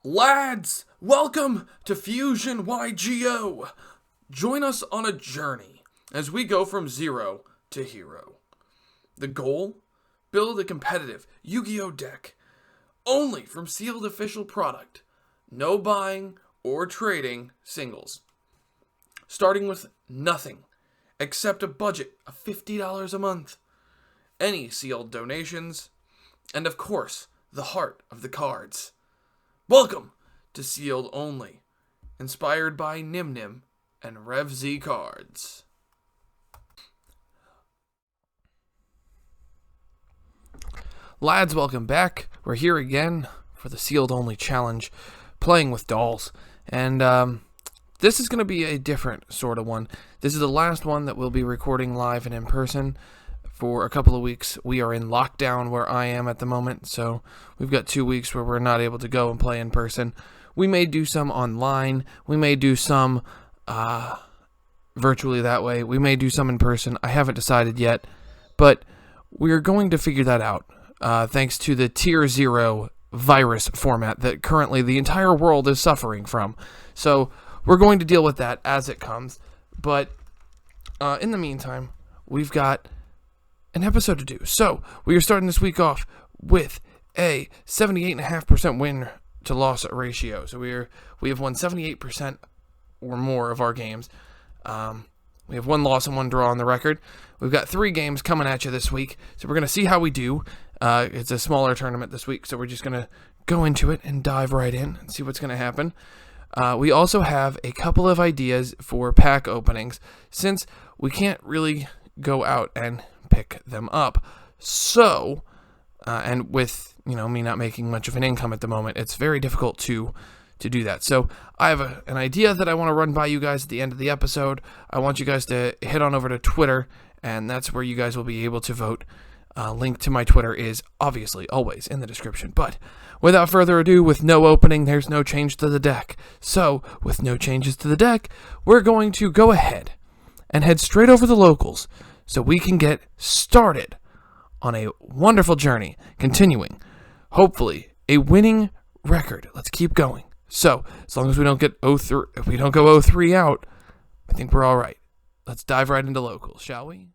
Lads, welcome to Fusion Yugioh. Join us on a journey as we go from zero to hero. The goal? Build a competitive Yu-Gi-Oh deck only from sealed official product. No buying or trading singles. Starting with nothing except a budget of $50 a month. Any sealed donations, and of course, the heart of the cards. Welcome to Sealed Only, inspired by Nim Nim and Rev Z cards. Lads, welcome back. We're here again for the Sealed Only challenge, playing with dolls. And this is going to be a different sort of one. This is the last one that we'll be recording live and in person for a couple of weeks. We are in lockdown where I am at the moment, so we've got 2 weeks where we're not able to go and play in person. We may do some online. We may do some virtually that way. We may do some in person. I haven't decided yet, but we're going to figure that out thanks to the Tier 0 virus format that currently the entire world is suffering from. So we're going to deal with that as it comes, but in the meantime, we've got an episode to do. So we are starting this week off with a 78.5% win to loss ratio. So we have won 78% or more of our games. We have one loss and one draw on the record. We've got 3 games coming at you this week, so we're going to see how we do. It's a smaller tournament this week, so we're just going to go into it and dive right in and see what's going to happen. We also have a couple of ideas for pack openings, since we can't really go out and pick them up. So, and with, me not making much of an income at the moment, it's very difficult to do that. So I have an idea that I want to run by you guys at the end of the episode. I want you guys to head on over to Twitter, and that's where you guys will be able to vote. Link to my Twitter is obviously always in the description. But without further ado, with no opening, there's no change to the deck. So, with no changes to the deck, we're going to go ahead and head straight over the locals so we can get started on a wonderful journey, continuing, hopefully, a winning record. Let's keep going. So, as long as we don't get 0-3, if we don't go 0-3 out, I think we're all right. Let's dive right into locals, shall we?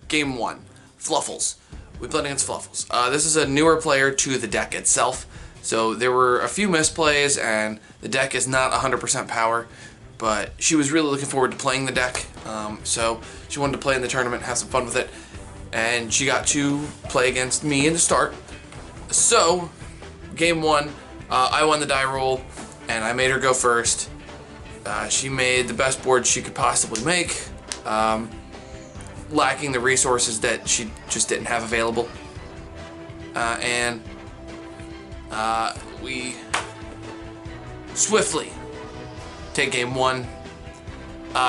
Game 1, Fluffles. We played against Fluffles. This is a newer player to the deck itself. So there were a few misplays, and the deck is not 100% power, but she was really looking forward to playing the deck. So she wanted to play in the tournament, have some fun with it, and she got to play against me in the start. So game 1, I won the die roll, and I made her go first. She made the best board she could possibly make, lacking the resources that she just didn't have available. And we swiftly take game 1.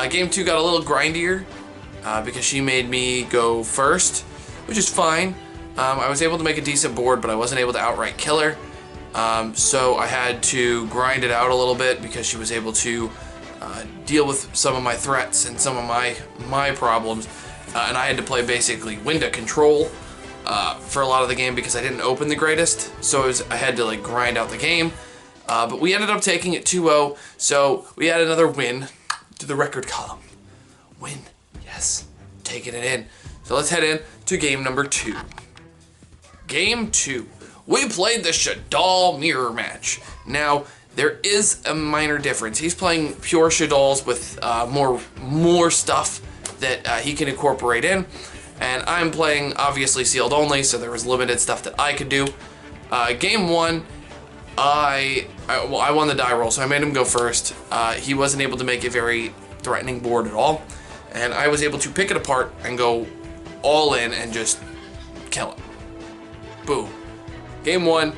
Game 2 got a little grindier because she made me go first, which is fine. I was able to make a decent board, but I wasn't able to outright kill her. So I had to grind it out a little bit because she was able to deal with some of my threats and some of my problems. And I had to play basically Winda control for a lot of the game because I didn't open the greatest. So I had to like grind out the game. But we ended up taking it 2-0. So we had another win to the record column. Win. Yes. Taking it in. So let's head in to game number 2. Game 2. We played the Shaddoll mirror match. Now, there is a minor difference. He's playing pure Shaddolls with more stuff that he can incorporate in. And I'm playing, obviously, sealed only, so there was limited stuff that I could do. Game 1, I won the die roll, so I made him go first. He wasn't able to make a very threatening board at all. And I was able to pick it apart and go all in and just kill it. Boom. Game 1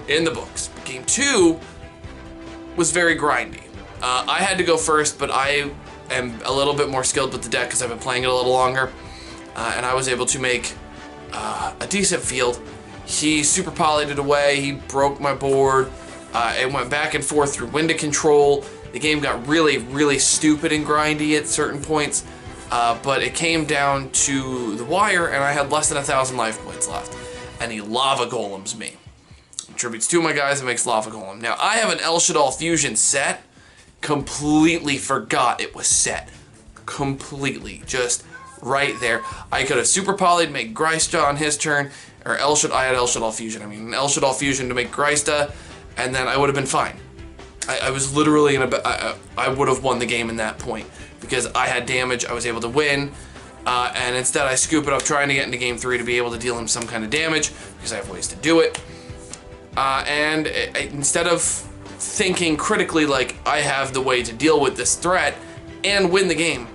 in the books. Game 2 was very grindy. I had to go first, but I am a little bit more skilled with the deck because I've been playing it a little longer. And I was able to make a decent field. He super polyed it away. He broke my board. It went back and forth through Winda control. The game got really, really stupid and grindy at certain points. But it came down to the wire, and I had less than 1,000 life points left. And he Lava Golems me. Tributes 2 of my guys and makes Lava Golem. Now, I have an Shaddoll Fusion set. Completely forgot it was set. Completely. Just right there. I could have super polyed, make Grysta on his turn, or I had Shaddoll Fusion. I mean, an Shaddoll Fusion to make Grysta, and then I would have been fine. I was literally in I would have won the game in that point because I had damage. I was able to win. And instead I scoop it up trying to get into game 3 to be able to deal him some kind of damage because I have ways to do it. Instead of thinking critically like I have the way to deal with this threat and win the game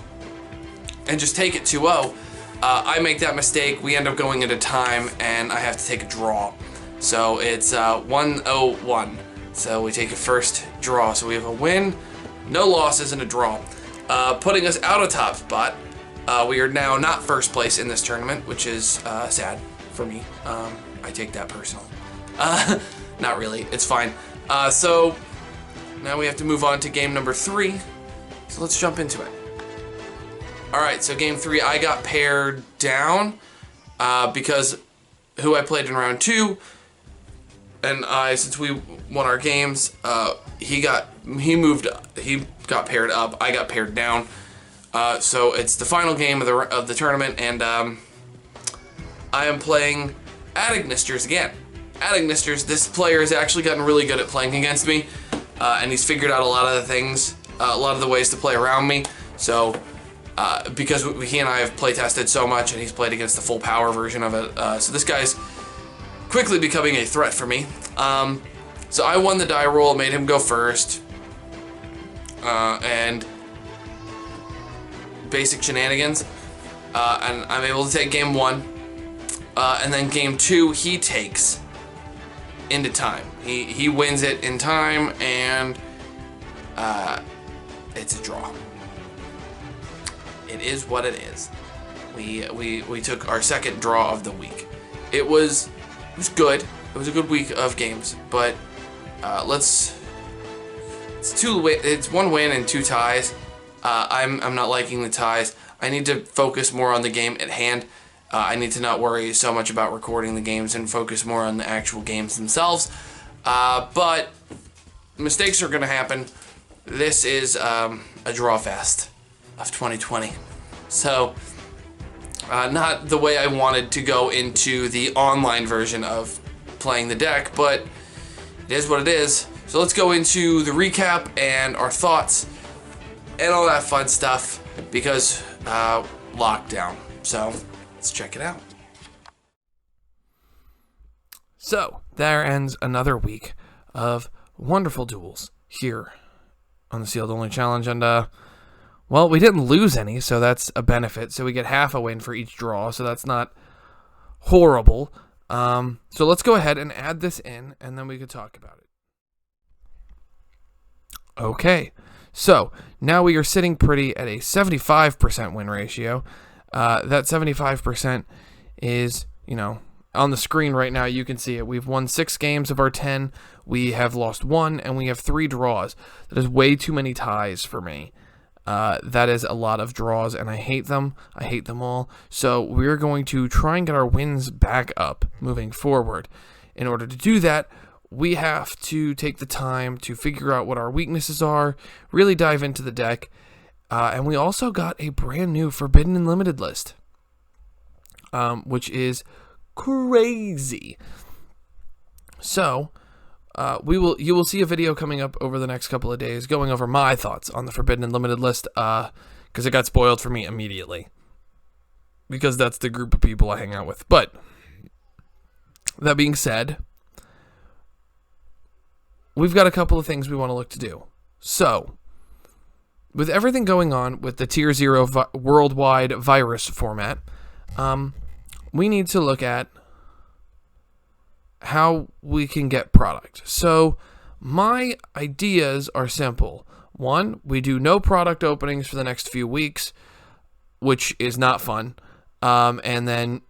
and just take it 2-0, I make that mistake. We end up going into time and I have to take a draw. So it's 1-0-1. So we take a first draw. So we have a win, no losses, and a draw. Putting us out of top spot. We are now not first place in this tournament, which is sad for me. I take that personally. Not really, it's fine. So now we have to move on to game number 3. So let's jump into it. Alright, so game 3, I got paired down because who I played in round 2, and since we won our games, he got paired up, I got paired down. So it's the final game of the tournament, and I am playing Adignisters again. Adignisters, this player has actually gotten really good at playing against me, and he's figured out a lot of the things, a lot of the ways to play around me. So because he and I have play tested so much, and he's played against the full power version of it, so this guy's quickly becoming a threat for me. So I won the die roll, made him go first, and basic shenanigans, and I'm able to take game 1, and then game 2 he takes into time. He wins it in time, and it's a draw. It is what it is. We took our second draw of the week. It was good. It was a good week of games, but it's 1 win and 2 ties. I'm not liking the ties. I need to focus more on the game at hand. I need to not worry so much about recording the games and focus more on the actual games themselves. But mistakes are going to happen. This is a draw fest of 2020. So, not the way I wanted to go into the online version of playing the deck, but it is what it is. So let's go into the recap and our thoughts and all that fun stuff because lockdown. So let's check it out. So there ends another week of wonderful duels here on the Sealed Only Challenge, and well, we didn't lose any, so that's a benefit. So we get half a win for each draw, so that's not horrible. So let's go ahead and add this in, and then we could talk about it. Okay, so now we are sitting pretty at a 75% win ratio. That 75% is, on the screen right now, you can see it. We've won 6 games of our 10. We have lost 1, and we have 3 draws. That is way too many ties for me. That is a lot of draws, and I hate them. I hate them all. So we're going to try and get our wins back up moving forward. In order to do that, we have to take the time to figure out what our weaknesses are, really dive into the deck, and we also got a brand new Forbidden and Limited list, which is crazy. So you will see a video coming up over the next couple of days going over my thoughts on the Forbidden and Limited list, because it got spoiled for me immediately, because that's the group of people I hang out with. But that being said, we've got a couple of things we want to look to do. So with everything going on with the Tier 0 worldwide virus format, we need to look at how we can get product. So my ideas are simple. 1, we do no product openings for the next few weeks, which is not fun. And then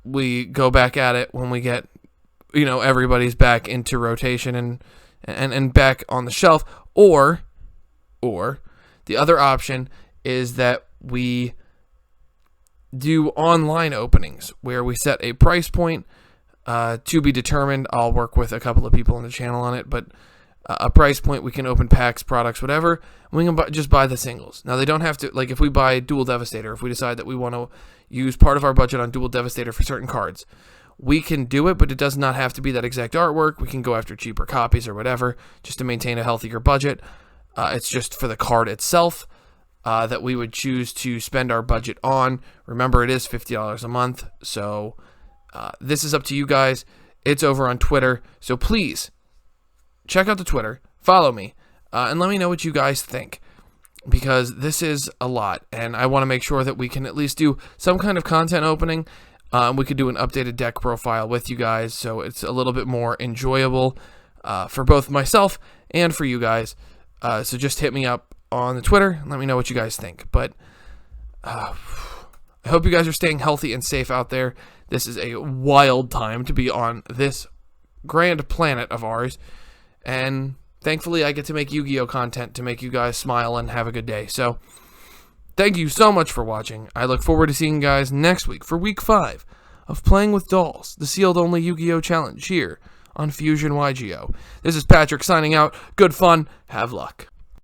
we go back at it when we get, everybody's back into rotation and back on the shelf. Or the other option is that we do online openings where we set a price point to be determined. I'll work with a couple of people on the channel on it, but a price point, we can open packs, products, whatever, and we can just buy the singles. Now, they don't have to, like if we buy Dual Devastator, if we decide that we want to use part of our budget on Dual Devastator for certain cards, we can do it, but it does not have to be that exact artwork. We can go after cheaper copies or whatever, just to maintain a healthier budget. It's just for the card itself that we would choose to spend our budget on. Remember, it is $50 a month, so this is up to you guys. It's over on Twitter, so please check out the Twitter, follow me, and let me know what you guys think, because this is a lot, and I want to make sure that we can at least do some kind of content opening. We could do an updated deck profile with you guys, so it's a little bit more enjoyable for both myself and for you guys. So just hit me up on the Twitter and let me know what you guys think. But I hope you guys are staying healthy and safe out there. This is a wild time to be on this grand planet of ours, and thankfully I get to make Yu-Gi-Oh content to make you guys smile and have a good day. So thank you so much for watching. I look forward to seeing you guys next week for week 5 of Playing with Dolls, the sealed only Yu-Gi-Oh challenge here on Fusion YGO. This is Patrick signing out. Good fun. Have luck.